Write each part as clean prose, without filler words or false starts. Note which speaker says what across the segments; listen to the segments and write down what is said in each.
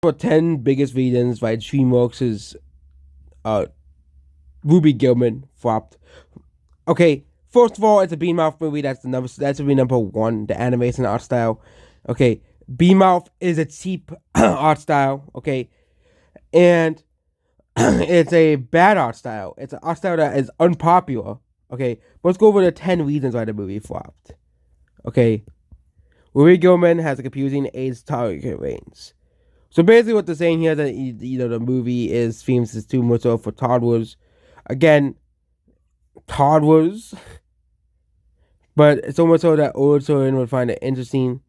Speaker 1: for 10 biggest reasons why DreamWorks' uh, Ruby Gillman flopped. Okay, first of all, it's a Beanmouth movie. That's movie number one. The animation art style. Okay, Beanmouth is a cheap art style. Okay, and it's a bad art style. It's an art style that is unpopular. Okay, let's go over the 10 reasons why the movie flopped. Okay, Ruby Gillman has a confusing age target range. So basically, what they're saying here is that the movie is too much for toddlers. Again, toddlers, but so much so that older children would find it interesting,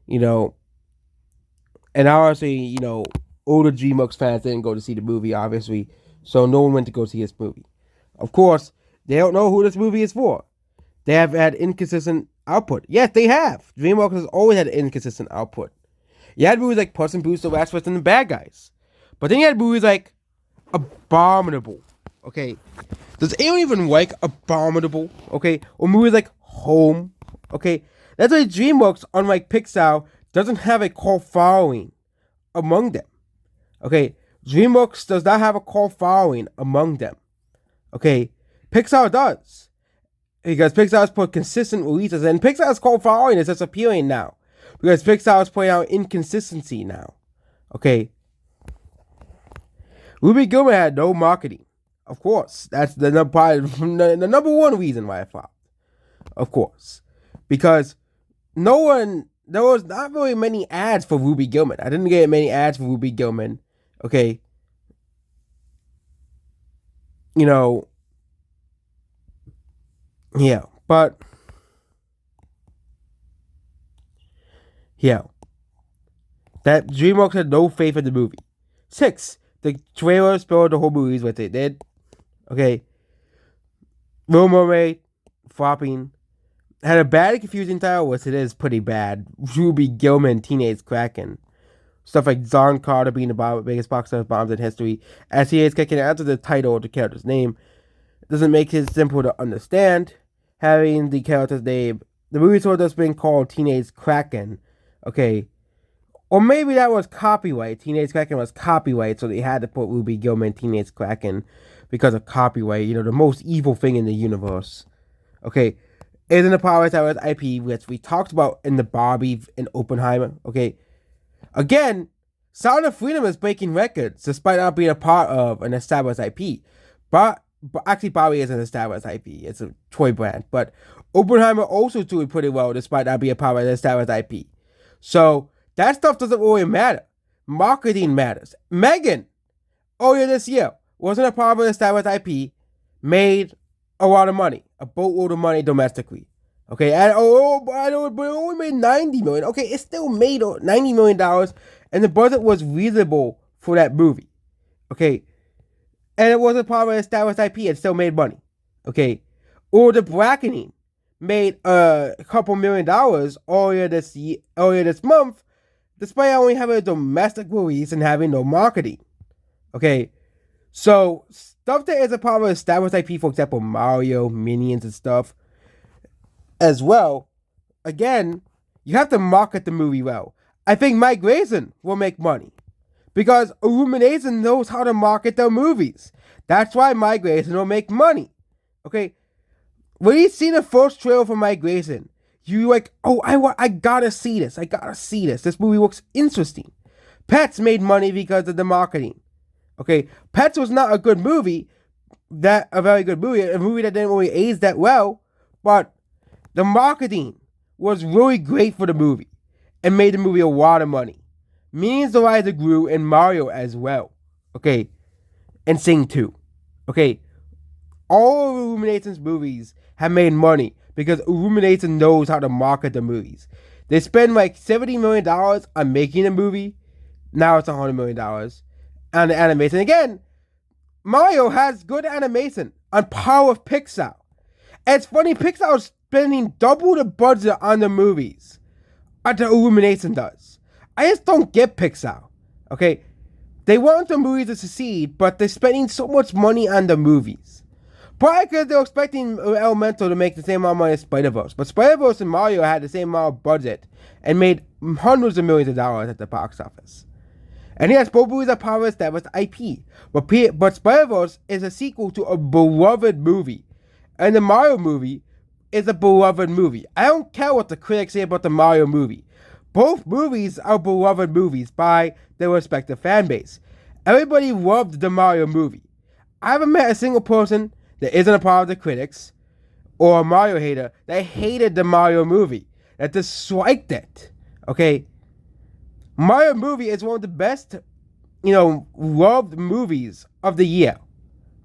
Speaker 1: And obviously, older DreamWorks fans didn't go to see the movie, obviously, so no one went to go see this movie. Of course, they don't know who this movie is for. They have had inconsistent output. Yes, they have. DreamWorks has always had inconsistent output. You had movies like Puss in Boots, The Last Witch, and The Bad Guys. But then you had movies like Abominable. Okay. Does anyone even like Abominable? Okay. Or movies like Home. Okay. That's why DreamWorks, unlike Pixar, doesn't have a cult following among them. Okay. DreamWorks does not have a cult following among them. Okay. Pixar does. Because Pixar's put consistent releases, and Pixar's cult following is disappearing now. Because Pixar is pointing out inconsistency now. Okay. Ruby Gillman had no marketing. Of course. That's the number one reason why it flopped. Of course. Because there was not really many ads for Ruby Gillman. I didn't get many ads for Ruby Gillman. Okay. Yeah. But yeah. That DreamWorks had no faith in the movie. 6. The trailer spoiled the whole movie, is what they did. Okay. Little Mermaid, flopping. Had a bad and confusing title, which it is pretty bad. Ruby Gillman, Teenage Kraken. Stuff like Zon Carter being the biggest box office bombs in history. As he is kicking after the title of the character's name. It doesn't make it simple to understand. Having the character's name. The movie told us being called Teenage Kraken. Okay. Or maybe that was copyright. Teenage Kraken was copyright, so they had to put Ruby Gillman Teenage Kraken because of copyright. The most evil thing in the universe. Okay. Isn't a Power Towers IP, which we talked about in the Barbie and Oppenheimer. Okay. Again, Sound of Freedom is breaking records despite not being a part of an established IP. But actually, Barbie is an established IP. It's a toy brand. But Oppenheimer also doing pretty well despite not being a part of an established IP. So that stuff doesn't really matter. Marketing matters. Megan, earlier this year, wasn't a part of an established IP, made a lot of money, a boatload of money domestically. Okay, and but it only made $90 million. Okay, it still made $90 million, and the budget was reasonable for that movie. Okay, and it wasn't part of an established IP, it still made money. Okay, or The Blackening made a couple $1 million earlier this month, despite only having a domestic release and having no marketing. Okay, so stuff that is a part of an established IP, for example, Mario, Minions, and stuff, as well, again, you have to market the movie well. I think Mike Grayson will make money because Illumination knows how to market their movies. That's why Mike Grayson will make money. Okay, when you see the first trailer for Mike Grayson, you like, oh, I gotta see this. This movie looks interesting. Pets made money because of the marketing. Okay, Pets was not a good movie, a very good movie, a movie that didn't really age that well, but the marketing was really great for the movie and made the movie a lot of money. Minions the Rise of Gru and Mario as well. Okay, and Sing 2. Okay, all of Illumination's movies have made money because Illumination knows how to market the movies. They spend like $70 million on making a movie. Now it's $100 million on the animation. Again, Mario has good animation on par with Pixar. And it's funny, Pixar is spending double the budget on the movies that Illumination does. I just don't get Pixar. Okay, they want the movies to succeed, but they're spending so much money on the movies. Probably because they're expecting Elemental to make the same amount of money as Spider-Verse. But Spider-Verse and Mario had the same amount of budget and made hundreds of millions of dollars at the box office. And yes, both movies are part of established IP. But Spider-Verse is a sequel to a beloved movie. And the Mario movie is a beloved movie. I don't care what the critics say about the Mario movie. Both movies are beloved movies by their respective fan base. Everybody loved the Mario movie. I haven't met a single person that isn't a part of the critics or a Mario hater that hated the Mario movie, that disliked it. Okay? Mario movie is one of the best, loved movies of the year.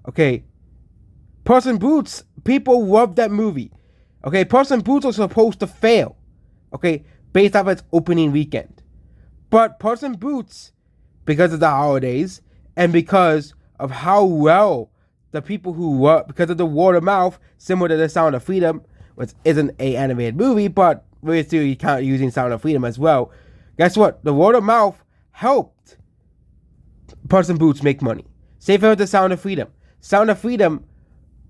Speaker 1: Okay? Puss in Boots, people loved that movie. Okay? Puss in Boots was supposed to fail. Okay? Based off its opening weekend. But Puss in Boots, because of the holidays, and because of how well the people who were, because of the word of mouth, similar to The Sound of Freedom, which isn't an animated movie, but we're still count using Sound of Freedom as well. Guess what? The word of mouth helped Puss in Boots make money. Same thing with The Sound of Freedom. Sound of Freedom,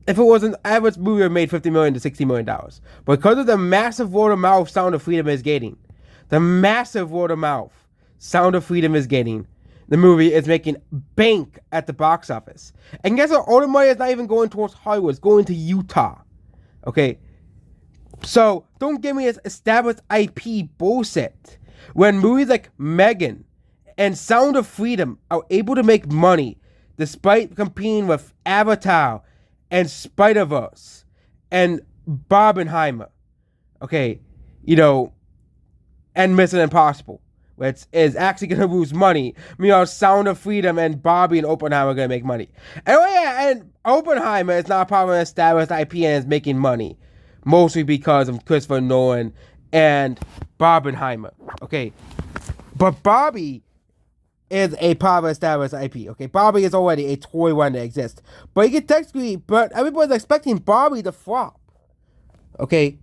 Speaker 1: if it was an average movie, it would have made $50 million to $60 million. But because of the massive word of mouth Sound of Freedom is getting, the movie is making bank at the box office. And guess what? All the money is not even going towards Hollywood. It's going to Utah. Okay? So, don't give me this established IP bullshit. When movies like Megan and Sound of Freedom are able to make money despite competing with Avatar and Spider-Verse and Barbenheimer. Okay? And Mission Impossible, which is actually going to lose money. Meanwhile, Sound of Freedom and Barbie and Oppenheimer are going to make money. And Oppenheimer is not part of an established IP and is making money. Mostly because of Christopher Nolan and Barbenheimer. Okay. But Barbie is a part of an established IP. Okay. Barbie is already a toy one that exists. But everybody's expecting Barbie to flop. Okay.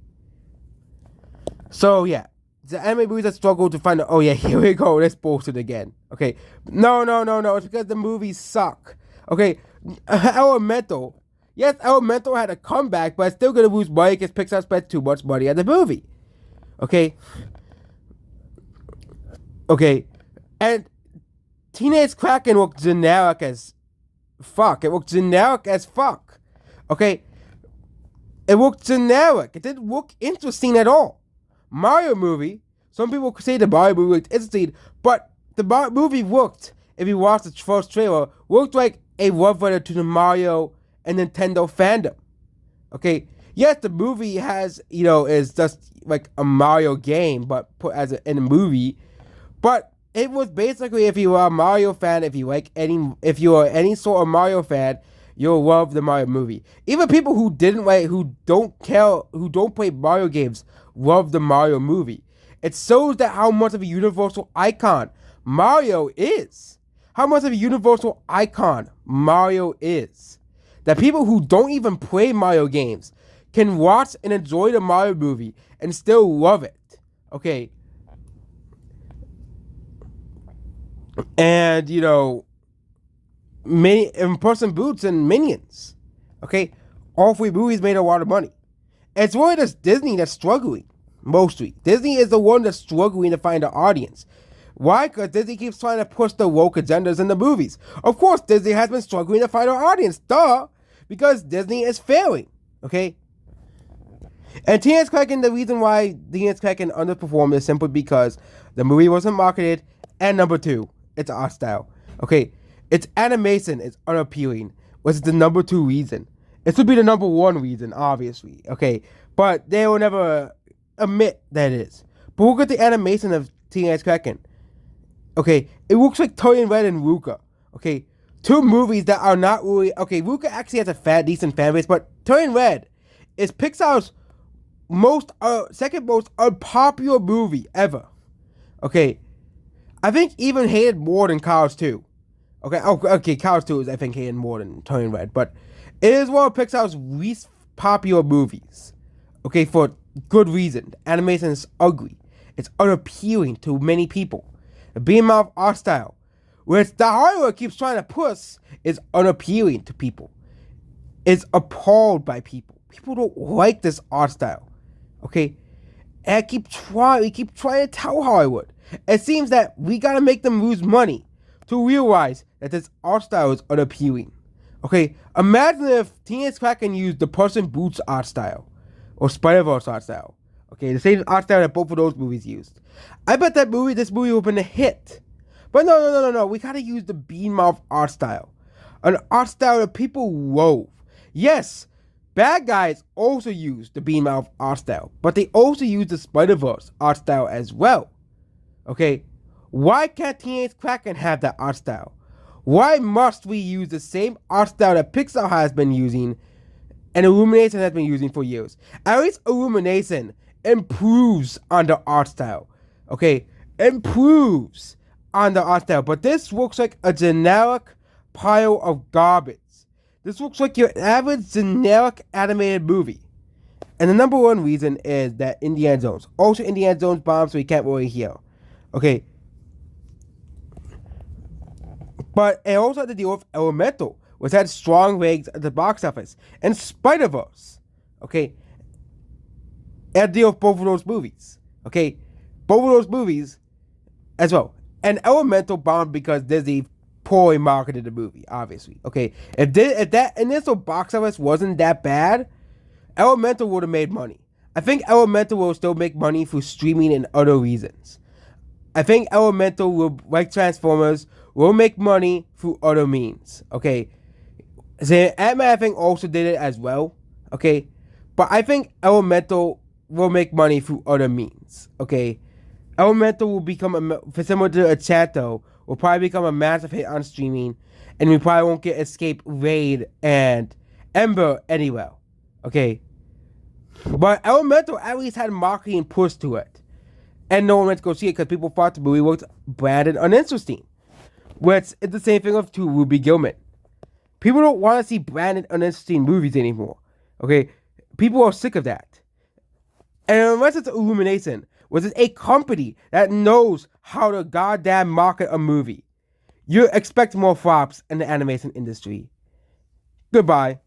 Speaker 1: So, yeah. The anime movies that struggle to find here we go, this bullshit again. Okay. No, it's because the movies suck. Okay. Elemental. Yes, Elemental had a comeback, but it's still gonna lose money because Pixar spent too much money on the movie. Okay. And Teenage Kraken looked generic as fuck. Okay. It looked generic. It didn't look interesting at all. Mario movie, some people say the Mario movie looked interesting, but the movie looked, if you watch the first trailer, looked like a love letter to the Mario and Nintendo fandom. Okay, yes, the movie has, is just like a Mario game, but put in a movie. But it was basically, if you are a Mario fan, if you are any sort of Mario fan, you'll love the Mario movie. Even people who don't play Mario games, love the Mario movie. It shows that how much of a universal icon Mario is. That people who don't even play Mario games can watch and enjoy the Mario movie and still love it. Okay. And, Puss in Boots and Minions. Okay. All three movies made a lot of money. It's really just Disney that's struggling, mostly. Disney is the one that's struggling to find an audience. Why? Because Disney keeps trying to push the woke agendas in the movies. Of course, Disney has been struggling to find an audience. Duh! Because Disney is failing. Okay? And Teenage Kraken, the reason why Teenage Kraken underperformed is simply because the movie wasn't marketed, and number two, it's art style. Okay? Its animation is unappealing, which is the number two reason. It should be the number one reason, obviously, okay? But they will never admit that it is. But look at the animation of Teenage Kraken. Okay, it looks like Turning Red and Luca. Okay, two movies that are not really... Okay, Luca actually has a decent fan base, but Turning Red is Pixar's second most unpopular movie ever. Okay, I think even hated more than Cars 2. Okay, Cars 2 is, I think, hated more than Turning Red, but it is one of Pixar's least popular movies. Okay, for good reason. The animation is ugly. It's unappealing to many people. The beam of art style, which the Hollywood keeps trying to push, is unappealing to people. It's appalled by people. People don't like this art style. Okay? And we keep trying to tell Hollywood. It seems that we gotta make them lose money to realize that this art style is unappealing. Okay, imagine if Teenage Kraken used the Puss in Boots art style or Spider-Verse art style. Okay, the same art style that both of those movies used. I bet this movie would have been a hit. But no. We gotta use the Bean Mouth art style. An art style that people love. Yes, bad guys also use the Bean Mouth art style, but they also use the Spider-Verse art style as well. Okay, why can't Teenage Kraken have that art style? Why must we use the same art style that Pixar has been using and Illumination has been using for years? At least Illumination improves on the art style. Okay, improves on the art style. But this looks like a generic pile of garbage. This looks like your average generic animated movie. And the number one reason is that Indiana Jones. Also, Indiana Jones bombs, so he can't really heal. Okay. But it also had to deal with Elemental, which had strong ratings at the box office. And Spider-Verse. Okay. It had to deal with both of those movies. Okay. Both of those movies as well. And Elemental bombed because Disney poorly marketed the movie, obviously. Okay. If that initial box office wasn't that bad, Elemental would have made money. I think Elemental will still make money through streaming and other reasons. I think Elemental will, like Transformers, will make money through other means. Okay. So Ant-Man, I think, also did it as well. Okay. But I think Elemental will make money through other means. Okay. Elemental will become, similar to Enchanto, will probably become a massive hit on streaming. And we probably won't get Escape, Raid, and Ember anywhere. Okay. But Elemental at least had marketing push to it. And no one went to go see it because people thought the movie looked bland and uninteresting. Which is the same thing with Ruby Gillman. People don't want to see bland and uninteresting movies anymore. Okay? People are sick of that. And unless it's Illumination, which is a company that knows how to goddamn market a movie, you expect more flops in the animation industry. Goodbye.